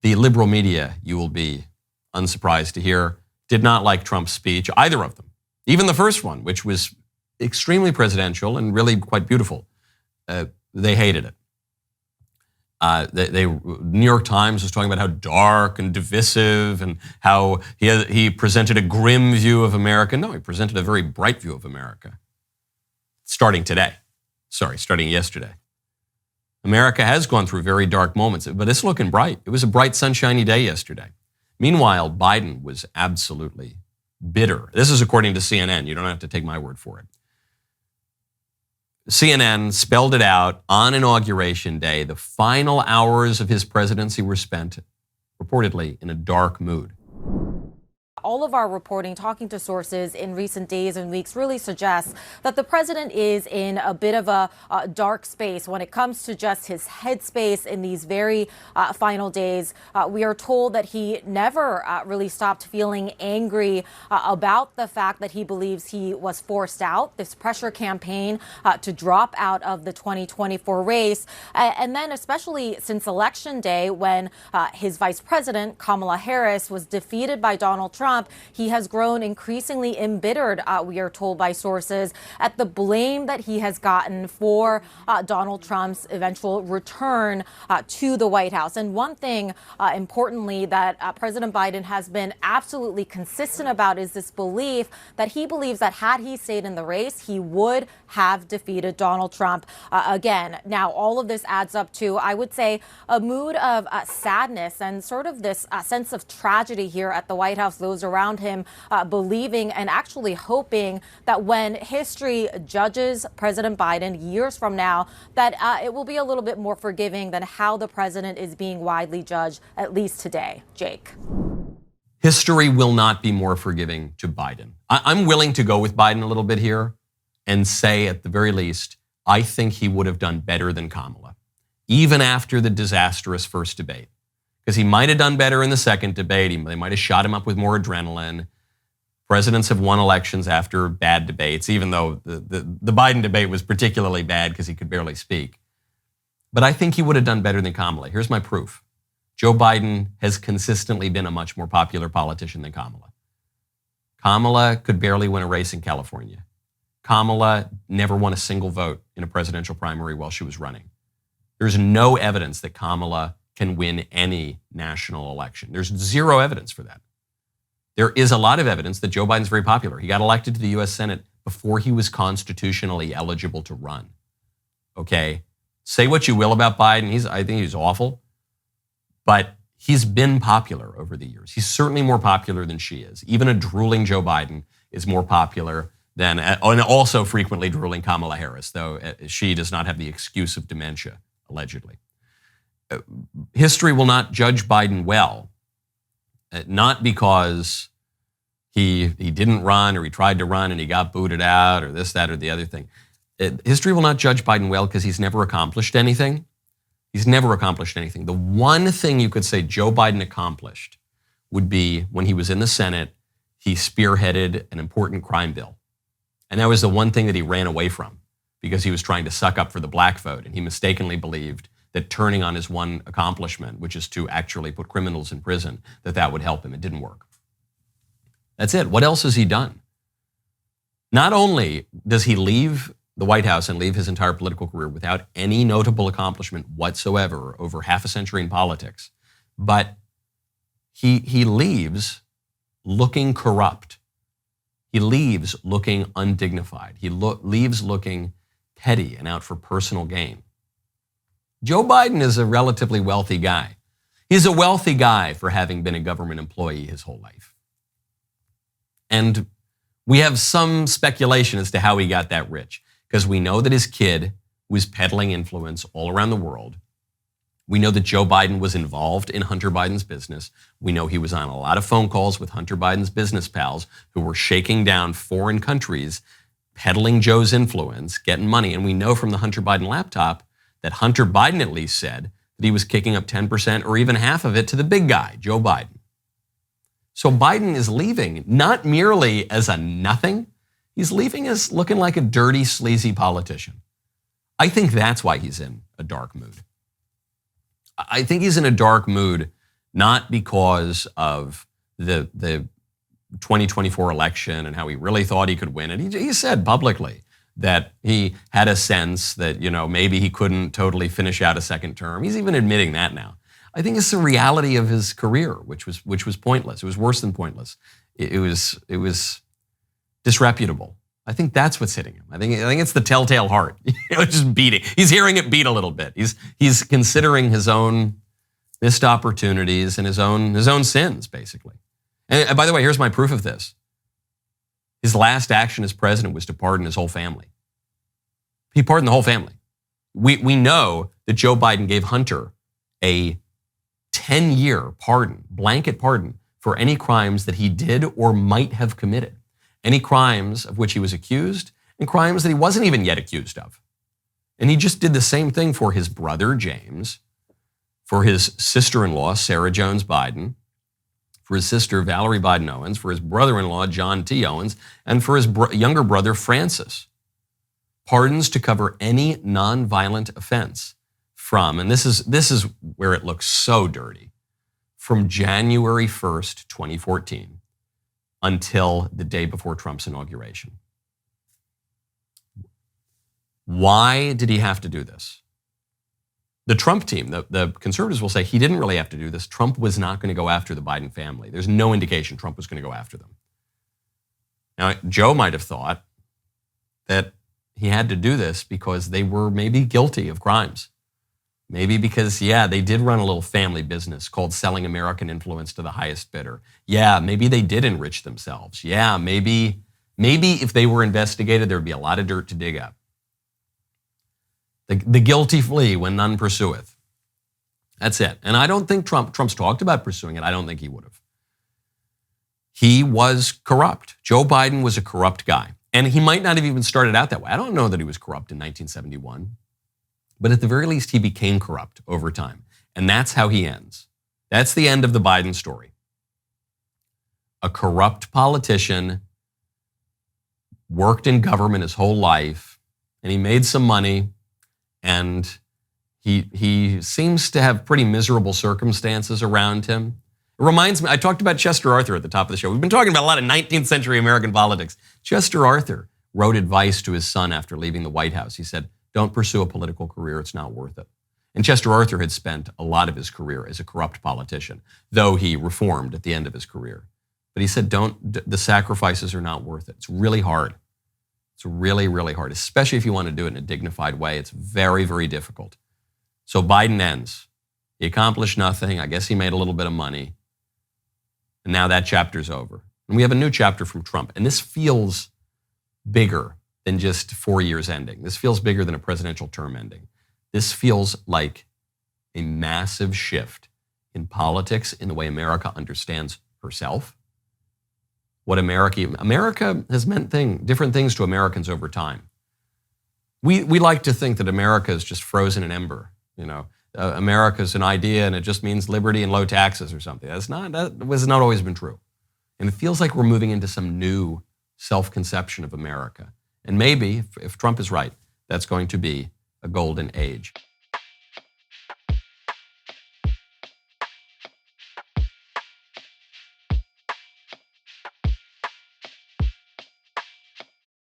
The liberal media, you will be unsurprised to hear, did not like Trump's speech, either of them. Even the first one, which was extremely presidential and really quite beautiful, they hated it. New York Times was talking about how dark and divisive and how he presented a grim view of America. No, he presented a very bright view of America. Starting yesterday. America has gone through very dark moments, but it's looking bright. It was a bright, sunshiny day yesterday. Meanwhile, Biden was absolutely bitter. This is according to CNN. You don't have to take my word for it. CNN spelled it out on Inauguration Day. The final hours of his presidency were spent, reportedly, in a dark mood. All of our reporting, talking to sources in recent days and weeks, really suggests that the president is in a bit of a dark space when it comes to just his headspace in these very final days. We are told that he never really stopped feeling angry about the fact that he believes he was forced out, this pressure campaign to drop out of the 2024 race. And then especially since Election Day, when his vice president, Kamala Harris, was defeated by Donald Trump, he has grown increasingly embittered, we are told by sources, at the blame that he has gotten for Donald Trump's eventual return to the White House. And one thing, importantly, that President Biden has been absolutely consistent about is this belief that he believes that had he stayed in the race, he would have defeated Donald Trump again. Now, all of this adds up to, I would say, a mood of sadness and sort of this sense of tragedy here at the White House. Those around him believing and actually hoping that when history judges President Biden years from now, that it will be a little bit more forgiving than how the president is being widely judged, at least today. Jake. History will not be more forgiving to Biden. I'm willing to go with Biden a little bit here and say, at the very least, I think he would have done better than Kamala, even after the disastrous first debate. Because he might have done better in the second debate. They might have shot him up with more adrenaline. Presidents have won elections after bad debates, even though the Biden debate was particularly bad because he could barely speak. But I think he would have done better than Kamala. Here's my proof. Joe Biden has consistently been a much more popular politician than Kamala. Kamala could barely win a race in California. Kamala never won a single vote in a presidential primary while she was running. There's no evidence that Kamala can win any national election. There's zero evidence for that. There is a lot of evidence that Joe Biden's very popular. He got elected to the U.S. Senate before he was constitutionally eligible to run. Okay? Say what you will about Biden. I think he's awful. But he's been popular over the years. He's certainly more popular than she is. Even a drooling Joe Biden is more popular than, and also frequently drooling Kamala Harris, though she does not have the excuse of dementia, allegedly. History will not judge Biden well, not because he didn't run or he tried to run and he got booted out or this, that, or the other thing. History will not judge Biden well because he's never accomplished anything. He's never accomplished anything. The one thing you could say Joe Biden accomplished would be when he was in the Senate, he spearheaded an important crime bill. And that was the one thing that he ran away from because he was trying to suck up for the black vote. And he mistakenly believed that turning on his one accomplishment, which is to actually put criminals in prison, that would help him. It didn't work. That's it. What else has he done? Not only does he leave the White House and leave his entire political career without any notable accomplishment whatsoever over half a century in politics, but he leaves looking corrupt. He leaves looking undignified. He leaves looking petty and out for personal gain. Joe Biden is a relatively wealthy guy. He's a wealthy guy for having been a government employee his whole life. And we have some speculation as to how he got that rich, because we know that his kid was peddling influence all around the world. We know that Joe Biden was involved in Hunter Biden's business. We know he was on a lot of phone calls with Hunter Biden's business pals who were shaking down foreign countries, peddling Joe's influence, getting money. And we know from the Hunter Biden laptop that Hunter Biden at least said that he was kicking up 10% or even half of it to the big guy, Joe Biden. So Biden is leaving not merely as a nothing, he's leaving as looking like a dirty, sleazy politician. I think that's why he's in a dark mood. I think he's in a dark mood not because of the 2024 election and how he really thought he could win it. He said publicly that he had a sense that, maybe he couldn't totally finish out a second term. He's even admitting that now. I think it's the reality of his career, which was pointless. It was worse than pointless. It was disreputable. I think that's what's hitting him. I think it's the telltale heart. Just beating. He's hearing it beat a little bit. He's considering his own missed opportunities and his own sins, basically. And by the way, here's my proof of this. His last action as president was to pardon his whole family. He pardoned the whole family. We know that Joe Biden gave Hunter a 10-year pardon, blanket pardon, for any crimes that he did or might have committed. Any crimes of which he was accused and crimes that he wasn't even yet accused of. And he just did the same thing for his brother, James, for his sister-in-law, Sarah Jones Biden, for his sister, Valerie Biden Owens, for his brother-in-law, John T. Owens, and for his younger brother, Francis. Pardons to cover any nonviolent offense from, and this is where it looks so dirty, from January 1st, 2014 until the day before Trump's inauguration. Why did he have to do this? The Trump team, the conservatives will say he didn't really have to do this. Trump was not going to go after the Biden family. There's no indication Trump was going to go after them. Now, Joe might have thought that he had to do this because they were maybe guilty of crimes. Maybe because, they did run a little family business called selling American influence to the highest bidder. Maybe they did enrich themselves. Maybe if they were investigated, there'd be a lot of dirt to dig up. The guilty flee when none pursueth. That's it. And I don't think Trump's talked about pursuing it. I don't think he would have. He was corrupt. Joe Biden was a corrupt guy. And he might not have even started out that way. I don't know that he was corrupt in 1971. But at the very least, he became corrupt over time. And that's how he ends. That's the end of the Biden story. A corrupt politician, worked in government his whole life, and he made some money, and he seems to have pretty miserable circumstances around him. It reminds me, I talked about Chester Arthur at the top of the show. We've been talking about a lot of 19th century American politics. Chester Arthur wrote advice to his son after leaving the White House. He said, don't pursue a political career, it's not worth it. And Chester Arthur had spent a lot of his career as a corrupt politician, though he reformed at the end of his career. But he said, the sacrifices are not worth it. It's really hard. It's really, really hard, especially if you want to do it in a dignified way. It's very, very difficult. So Biden ends. He accomplished nothing. I guess he made a little bit of money. And now that chapter's over. And we have a new chapter from Trump. And this feels bigger than just 4 years ending. This feels bigger than a presidential term ending. This feels like a massive shift in politics, in the way America understands herself. What America has meant different things to Americans over time. We like to think that America is just frozen in ember. America's an idea and it just means liberty and low taxes or something. That has not always been true. And it feels like we're moving into some new self-conception of America. And maybe, if Trump is right, that's going to be a golden age.